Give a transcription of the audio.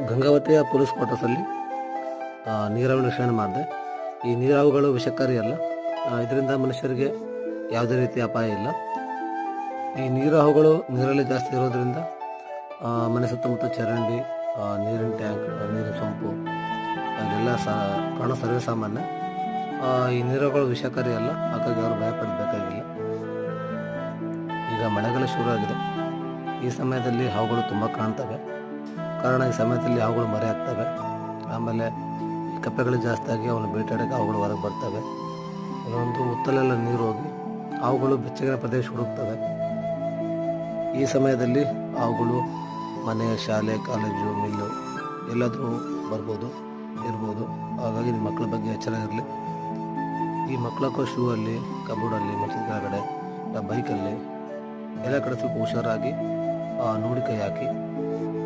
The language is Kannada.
ಗಂಗಾವತಿಯ ಪೊಲೀಸ್ ಕ್ವಾರ್ಟರ್ಸಲ್ಲಿ ನೀರಾವರಿ ನಿರೀಕ್ಷಣೆ ಮಾಡಿದೆ. ಈ ನೀರಾವುಗಳು ವಿಷಕಾರಿ ಅಲ್ಲ. ಇದರಿಂದ ಮನುಷ್ಯರಿಗೆ ಯಾವುದೇ ರೀತಿಯ ಅಪಾಯ ಇಲ್ಲ. ಈ ನೀರಾವುಗಳು ನೀರಲ್ಲಿ ಜಾಸ್ತಿ ಇರೋದರಿಂದ ಮನೆ ಸುತ್ತಮುತ್ತ ಚರಂಡಿ, ನೀರಿನ ಟ್ಯಾಂಕ್, ನೀರಿನ ಸೊಂಪು ಇಲ್ಲೆಲ್ಲ ಕಾಣೋ ಸರ್ವೇ ಸಾಮಾನ್ಯ. ಈ ನೀರಾವುಗಳು ವಿಷಕಾರಿ ಅಲ್ಲ, ಹಾಗಾಗಿ ಅವರು ಭಯಪಡಬೇಕಾಗಿಲ್ಲ. ಈಗ ಮಳೆಗಾಲ ಶುರು ಆಗಿದೆ. ಈ ಸಮಯದಲ್ಲಿ ಹಾವುಗಳು ತುಂಬ ಕಾಣ್ತವೆ. ಕಾರಣ ಈ ಸಮಯದಲ್ಲಿ ಹಾವುಗಳು ಮರೆ ಆಗ್ತವೆ. ಆಮೇಲೆ ಈ ಕಪ್ಪೆಗಳು ಜಾಸ್ತಿಯಾಗಿ ಅವನು ಬೇಟೆಯಾಡೋಕ್ಕೆ ಹಾವುಗಳು ಹೊರಗೆ ಬರ್ತವೆ. ಕೆಲವೊಂದು ಹುತ್ತಲೆಲ್ಲ ನೀರು ಹೋಗಿ ಹಾವುಗಳು ಬೆಚ್ಚಗಿನ ಪ್ರದೇಶ ಹುಡುಕ್ತವೆ. ಈ ಸಮಯದಲ್ಲಿ ಹಾವುಗಳು ಮನೆ, ಶಾಲೆ, ಕಾಲೇಜು, ಮಿಲ್ಲು ಎಲ್ಲಾದರೂ ಇರ್ಬೋದು. ಹಾಗಾಗಿ ನಿಮ್ಮ ಮಕ್ಕಳ ಬಗ್ಗೆ ಎಚ್ಚರ ಇರಲಿ. ಈ ಮಕ್ಕಳಕ್ಕೂ ಶೂ ಅಲ್ಲಿ, ಕಬೋರ್ಡಲ್ಲಿ, ಮಂಚದ ಕೆಳಗಡೆ, ಬೈಕಲ್ಲಿ ಎಲ್ಲ ಕಡೆ ಸ್ವಲ್ಪ ಹುಷಾರಾಗಿ ನೋಡಿ ಕೈ ಹಾಕಿ.